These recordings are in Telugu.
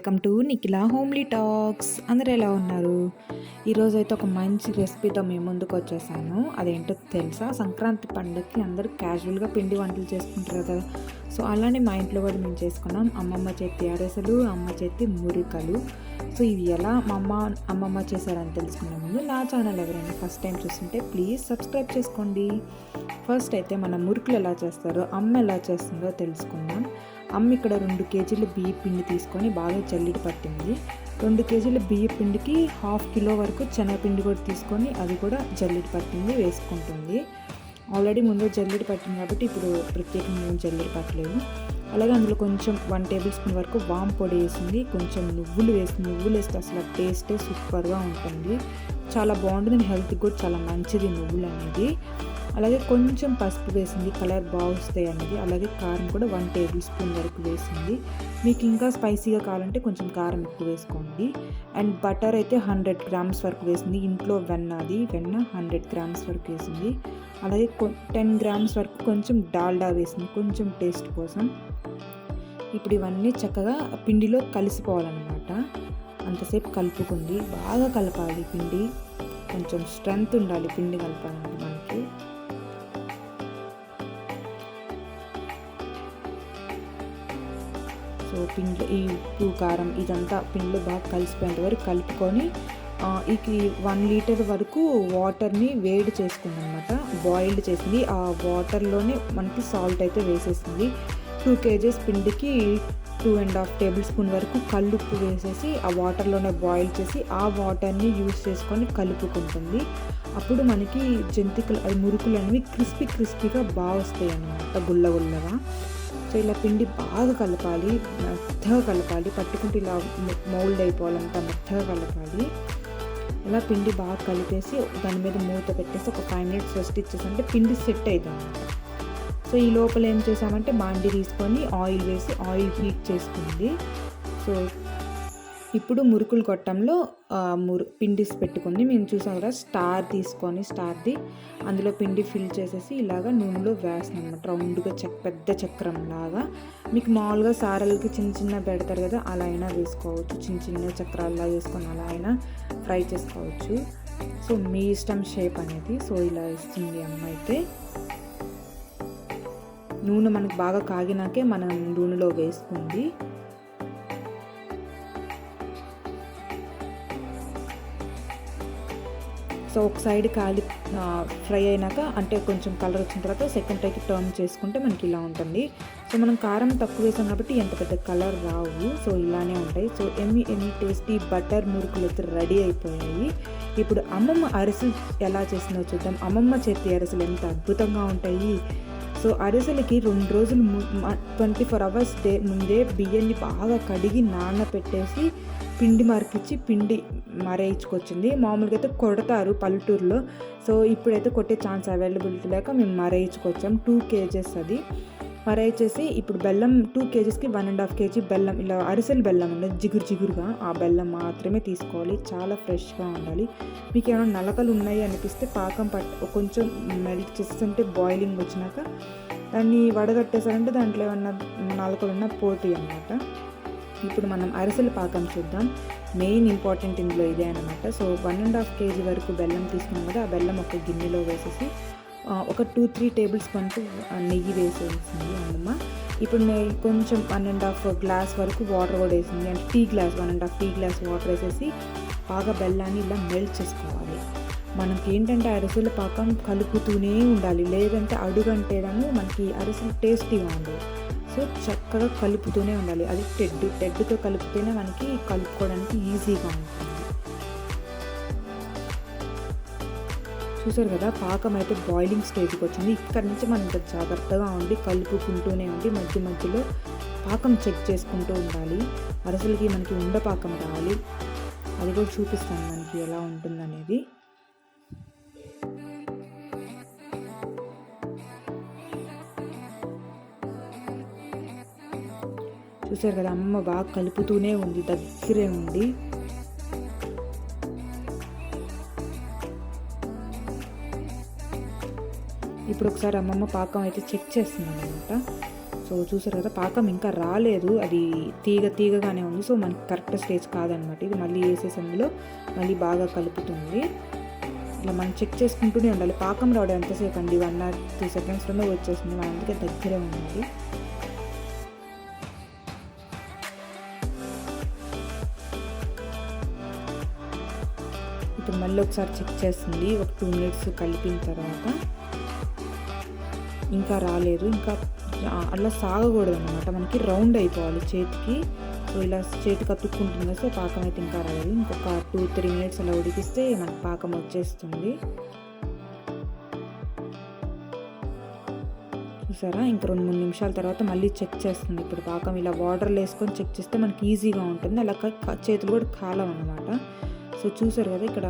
Welcome to Nikhila homely talks. అందరూ ఎలా ఉన్నారు? ఈరోజు అయితే ఒక మంచి రెసిపీతో మీ ముందుకు వచ్చేసాను. అదేంటో తెలుసా? సంక్రాంతి పండుగకి అందరూ క్యాజువల్గా పిండి వంటలు చేసుకుంటారు కదా. సో అలానే మా ఇంట్లో కూడా మేము చేసుకున్నాం. అమ్మమ్మ చేతి అరిసెలు, అమ్మ చేతి మురికలు. సో ఇవి ఎలా మా అమ్మమ్మ చేశారని తెలుసుకునే ముందు నా ఛానల్ ఎవరైనా ఫస్ట్ టైం చూస్తుంటే ప్లీజ్ సబ్స్క్రైబ్ చేసుకోండి. ఫస్ట్ అయితే మన మురుకులు ఎలా చేస్తారో, అమ్మ ఎలా చేస్తుందో తెలుసుకుందాం. అమ్మ ఇక్కడ 2 కేజీల బియ్య పిండి తీసుకొని బాగా జల్లిడి పట్టింది. 2 కేజీల బియ్య పిండికి 1/2 కిలో వరకు శనగపిండి కూడా తీసుకొని అది కూడా జల్లిడి పట్టింది వేసుకుంటుంది. ఆల్రెడీ ముందు జల్లిడి పట్టింది కాబట్టి ఇప్పుడు ప్రత్యేకంగా ఏం జల్లిడి పట్టలేదు. అలాగే అందులో కొంచెం 1 టేబుల్ స్పూన్ వరకు వామ్ పొడి వేసింది, కొంచెం నువ్వులు వేసింది. నువ్వులు వేస్తే అసలు టేస్టే సూపర్గా ఉంటుంది, చాలా బాగుంటుంది, హెల్త్కి కూడా చాలా మంచిది నువ్వులు అనేది. అలాగే కొంచెం పసుపు వేసింది, కలర్ బాగా వస్తాయి అనేది. అలాగే కారం కూడా 1 టేబుల్ స్పూన్ వరకు వేసింది. మీకు ఇంకా స్పైసీగా కావాలంటే కొంచెం కారం ఎక్కువ వేసుకోండి. అండ్ బటర్ అయితే 100 గ్రామ్స్ వరకు వేసింది. ఇంట్లో వెన్న 100 గ్రామ్స్ వరకు వేసింది. అలాగే 10 గ్రామ్స్ వరకు కొంచెం డాల్డా వేసింది, కొంచెం టేస్ట్ కోసం. ఇప్పుడు ఇవన్నీ చక్కగా పిండిలో కలిసిపోవాలన్నమాట. అంతసేపు కలుపుకుంది, బాగా కలపాలి పిండి. కొంచెం స్ట్రెంగ్త్ ఉండాలి పిండి కలపాలంటే మనకి. సో పిండి, ఈ ఉప్పు కారం ఇదంతా పిండిలో బాగా కలిసిపోయేంత వరకు కలుపుకొని ఇది 1 లీటర్ వరకు వాటర్ని వేడి చేసుకుంది అనమాట. బాయిల్డ్ చేసింది. ఆ వాటర్లోనే మనకి సాల్ట్ అయితే వేసేసింది. 2 కేజీస్ పిండికి 2.5 టేబుల్ స్పూన్ వరకు కల్లుప్పు వేసేసి ఆ వాటర్లోనే బాయిల్ చేసి ఆ వాటర్ని యూజ్ చేసుకొని కలుపుకుంటుంది. అప్పుడు మనకి జంతికలు అది మురుకులు అనేవి క్రిస్పీగా బాగా వస్తాయి అన్నమాట, గుల్లగా. సో ఇలా పిండి బాగా కలపాలి, మెత్తగా కలపాలి, పట్టుకుంటే ఇలా మౌల్డ్ అయిపోవాలంట, మెత్తగా కలపాలి. ఇలా పిండి బాగా కలిపేసి దాని మీద మూత పెట్టేసి ఒక 5 మినిట్స్ రెస్ట్ ఇచ్చేసంటే పిండి సెట్ అవుతుంది అన్నమాట. సో ఈ లోపల ఏం చేసామంటే బాండి తీసుకొని ఆయిల్ వేసి ఆయిల్ హీట్ చేసుకుంది. సో ఇప్పుడు మురుకులు గొట్టంలో పిండి పెట్టుకుంది. మేము చూసాం కదా, స్టార్ తీసుకొని స్టార్ది అందులో పిండి ఫిల్ చేసేసి ఇలాగ నూనెలో వేస్తాం అన్నమాట, రౌండ్గా పెద్ద చక్రం లాగా. మీకు మామూలుగా సారలకి చిన్న పెడతారు కదా, అలా అయినా వేసుకోవచ్చు. చిన్న చక్రాల్లా వేసుకొని అలా అయినా ఫ్రై చేసుకోవచ్చు. సో మీ ఇష్టం షేప్ అనేది. సో ఇలా ఇస్తుంది అమ్మ అయితే. నూనె మనకు బాగా కాగినాకే మనం నూనెలో వేసుకుంది. సో ఒక సైడ్ ఫ్రై అయినాక, అంటే కొంచెం కలర్ వచ్చిన తర్వాత సెకండ్ టైంకి టర్న్ చేసుకుంటే మనకి ఇలా ఉంటుంది. సో మనం కారం తక్కువ వేసాం కాబట్టి ఎంత పెద్ద కలర్ రావు. సో ఇలానే ఉంటాయి. సో ఎన్ని టేస్టీ బటర్ మురుకులు అయితే రెడీ అయిపోయాయి. ఇప్పుడు అమ్మమ్మ అరిసెలు ఎలా చేసిందో చూద్దాం. అమ్మమ్మ చేతి అరిసెలు ఎంత అద్భుతంగా ఉంటాయి. సో అరిసెలకి 2 రోజులు 24 అవర్స్ ముందే బియ్యాన్ని బాగా కడిగి నానబెట్టేసి పిండి మరికిచ్చి పిండి మరేయించుకొచ్చింది. మామూలుగా అయితే కొడతారు పల్లెటూరులో. సో ఇప్పుడైతే కొట్టే ఛాన్స్ అవైలబిలిటీ లేక మేము మరేయించుకొచ్చాం. 2 కేజెస్ అది మరేయించేసి ఇప్పుడు బెల్లం 2 కేజెస్కి 1.5 కేజీ బెల్లం, ఇలా అరిసెల బెల్లం ఉండదు, జిగురుగా ఆ బెల్లం మాత్రమే తీసుకోవాలి. చాలా ఫ్రెష్గా ఉండాలి. మీకు ఏమైనా నలకలు ఉన్నాయి అనిపిస్తే పాకం కొంచెం మెల్ట్ చేస్తుంటే బాయిలింగ్ వచ్చినాక దాన్ని వడగట్టేసారంటే దాంట్లో ఏమన్నా నలకలు ఉన్నా పోతాయి అన్నమాట. ఇప్పుడు మనం అరిసెల పాకం చూద్దాం. మెయిన్ ఇంపార్టెంట్ ఇందులో ఇదే అనమాట. సో 1.5 కేజీ వరకు బెల్లం తీసుకున్నాం కదా, ఆ బెల్లం ఒక గిన్నెలో వేసేసి ఒక 2-3 టేబుల్ స్పూన్స్ నెయ్యి వేసేసింది అమ్మమ్మ. ఇప్పుడు నెయ్యి కొంచెం 1.5 గ్లాస్ వరకు వాటర్ కూడా వేసింది. అంటే 1.5 టీ గ్లాస్ వాటర్ వేసేసి బాగా బెల్లాన్ని ఇలా మెల్ట్ చేసుకోవాలి. మనకి ఏంటంటే అరిసెల పాకం కలుపుతూనే ఉండాలి, లేదంటే అడుగంటేదాన్ని మనకి అరిసెలు టేస్టీగా ఉండవు. సో చక్కగా కలుపుతూనే ఉండాలి. అది టెడ్తో కలిపితేనే మనకి కలుపుకోవడానికి ఈజీగా ఉంటుంది. చూసారు కదా, పాకం అయితే బాయిలింగ్ స్టేజ్కి వచ్చింది. ఇక్కడ నుంచి మనం ఇంకా జాగ్రత్తగా ఉండి కలుపుకుంటూనే ఉండి మధ్యలో పాకం చెక్ చేసుకుంటూ ఉండాలి. అరిసెలకి మనకి ఉండపాకం రావాలి. అది కూడా చూపిస్తాను మనకి ఎలా ఉంటుందనేది. చూసారు కదా, అమ్మ బాగా కలుపుతూనే ఉంది, దగ్గరే ఉంది. ఇప్పుడు ఒకసారి అమ్మమ్మ పాకం అయితే చెక్ చేస్తున్నాను అనమాట. సో చూసారు కదా, పాకం ఇంకా రాలేదు, అది తీగగానే ఉంది. సో మనకి కరెక్ట్ స్టేజ్ కాదనమాట ఇది. మళ్ళీ వేసేసి అందులో మళ్ళీ బాగా కలుపుతుంది. ఇలా మనం చెక్ చేసుకుంటూనే ఉండాలి. పాకం రావడం ఎంతసేపు అండి, 1 or 2 secondsలోనే వచ్చేసింది. మనం అందుకే దగ్గరే ఉండాలి. ఇప్పుడు మళ్ళీ ఒకసారి చెక్ చేస్తుంది. ఒక 2 minutes కలిపిన తర్వాత ఇంకా రాలేదు. ఇంకా అలా సాగకూడదు అనమాట, మనకి రౌండ్ అయిపోవాలి చేతికి. సో ఇలా చేతికి అతుక్కుంటుంది కదా, సో పాకం అయితే ఇంకా రాలేదు. ఇంకొక 2-3 minutes అలా ఉడికిస్తే మనకి పాకం వచ్చేస్తుంది. చూసారా, ఇంకా 2-3 నిమిషాల తర్వాత మళ్ళీ చెక్ చేస్తుంది. ఇప్పుడు పాకం ఇలా వాటర్లో వేసుకొని చెక్ చేస్తే మనకి ఈజీగా ఉంటుంది, అలా చేతులు కూడా కాలం అన్నమాట. సో చూసారు కదా, ఇక్కడ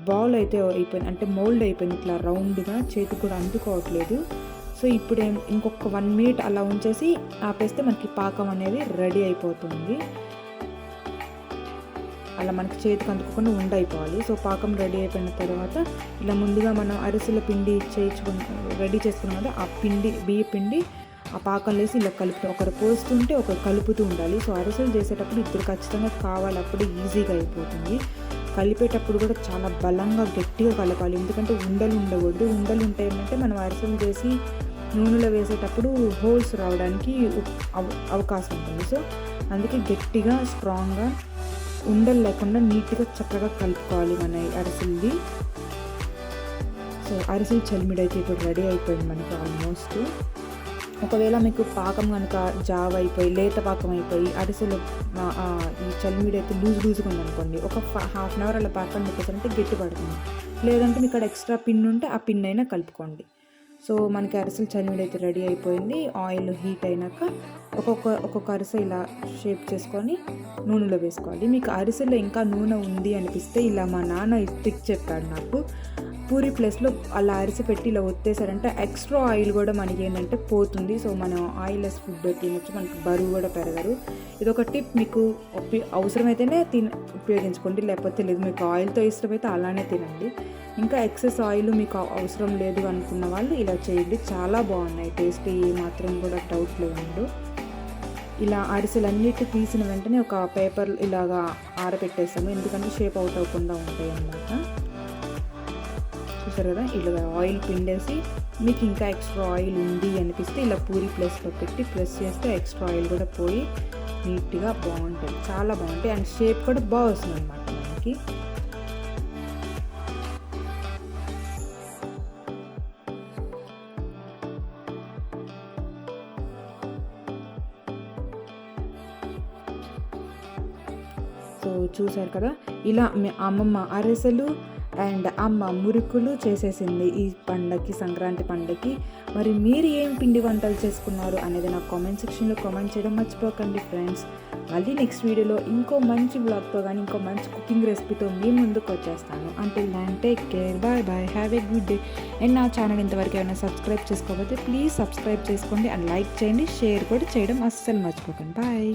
బాల్ అయితే అయిపోయింది, అంటే మోల్డ్ అయిపోయింది ఇట్లా రౌండ్గా, చేతికి కూడా అందుకోవట్లేదు. సో ఇప్పుడు ఇంకొక 1 minute అలా ఉంచేసి ఆపేస్తే మనకి పాకం అనేది రెడీ అయిపోతుంది. అలా మనకి చేతికి అందుకోకుండా ఉండైపోవాలి. సో పాకం రెడీ అయిపోయిన తర్వాత ఇలా ముందుగా మనం అరిసెల పిండి రెడీ చేసుకున్నాం కదా, ఆ బియ్య పిండి ఆ పాకం వేసి ఇలా ఒకరు పోస్తుంటే ఒకరు కలుపుతూ ఉండాలి. సో అరిసెలు చేసేటప్పుడు ఇద్దరు ఖచ్చితంగా కావాలి, అప్పుడు ఈజీగా అయిపోతుంది. కలిపేటప్పుడు కూడా చాలా బలంగా గట్టిగా కలపాలి, ఎందుకంటే ఉండలు ఉండకూడదు. ఉండలు ఉంటే ఏంటంటే మనం అరిసెలు చేసి నూనెలో వేసేటప్పుడు హోల్స్ రావడానికి అవకాశం ఉంటుంది. సో అందుకే గట్టిగా స్ట్రాంగ్గా ఉండలు లేకుండా నీట్గా చక్కగా కలుపుకోవాలి మన అరిసెల్ని. సో అరిసెలు చలిమిడి అయితే ఇప్పుడు రెడీ అయిపోయింది మనకి ఆల్మోస్ట్. ఒకవేళ మీకు పాకం కనుక జావ్ అయిపోయి లేత పాకం అయిపోయి అరిసెలు ఈ చలిమిడి అయితే లూజ్గా ఉందనుకోండి, ఒక 1/2 hour అలా పాకం పెట్టేసారంటే గట్టి పడుతుంది. లేదంటే మీకు అక్కడ ఎక్స్ట్రా పిన్ ఉంటే ఆ పిన్ అయినా కలుపుకోండి. సో మనకి అరిసెలు చలిమిడి అయితే రెడీ అయిపోయింది. ఆయిల్ హీట్ అయినాక ఒక్కొక్క అరిసె ఇలా షేప్ చేసుకొని నూనెలో వేసుకోవాలి. మీకు అరిసెలో ఇంకా నూనె ఉంది అనిపిస్తే ఇలా మా నాన్న ట్రిక్ చెప్పాడు నాకు. పూరి ప్లేస్లో అలా అరిసె పెట్టి ఇలా ఒత్తేసారంటే ఎక్స్ట్రా ఆయిల్ కూడా మనకి ఏంటంటే పోతుంది. సో మనం ఆయిల్లెస్ ఫుడ్ తినొచ్చు, మనకి బరువు కూడా పెరగరు. ఇదొక టిప్, మీకు అవసరమైతేనే ఉపయోగించుకోండి, లేకపోతే లేదు. మీకు ఆయిల్తో ఇష్టమైతే అలానే తినండి. ఇంకా ఎక్సెస్ ఆయిల్ మీకు అవసరం లేదు అనుకున్న వాళ్ళు ఇలా చేయండి, చాలా బాగున్నాయి, టేస్ట్ మాత్రం కూడా డౌట్ లేదు. ఇలా అరిసెలన్నిటి తీసిన వెంటనే ఒక పేపర్ ఇలాగా ఆరబెట్టేస్తాము, ఎందుకంటే షేప్ అవుట్ అవ్వకుండా ఉంటాయి అన్నమాట. చూసారు కదా, ఇలా ఆయిల్ పిండేసి మీకు ఇంకా ఎక్స్ట్రా ఆయిల్ ఉంది అనిపిస్తే ఇలా పూరి ప్లేస్లో పెట్టి ప్రెస్ చేస్తే ఎక్స్ట్రా ఆయిల్ కూడా పోయి నీట్గా బాగుంటాయి, చాలా బాగుంటాయి. అండ్ షేప్ కూడా బాగా వస్తుంది అన్నమాట మనకి. సో చూసారు కదా, ఇలా అమ్మమ్మ అరిసెలు అండ్ అమ్మ మురుకులు చేసేసింది ఈ పండగకి, సంక్రాంతి పండగకి. మరి మీరు ఏం పిండి వంటలు చేసుకున్నారు అనేది నాకు కామెంట్ సెక్షన్లో కామెంట్ చేయడం మర్చిపోకండి ఫ్రెండ్స్. మళ్ళీ నెక్స్ట్ వీడియోలో ఇంకో మంచి బ్లాగ్తో కానీ ఇంకో మంచి కుకింగ్ రెసిపీతో మీ ముందుకు వచ్చేస్తాను. Until then take care, bye bye, have a good day. And నా ఛానల్ ఇంతవరకు ఏమైనా సబ్స్క్రైబ్ చేసుకోకపోతే ప్లీజ్ సబ్స్క్రైబ్ చేసుకోండి అండ్ లైక్ చేయండి, షేర్ కూడా చేయడం అస్సలు మర్చిపోకండి. బాయ్.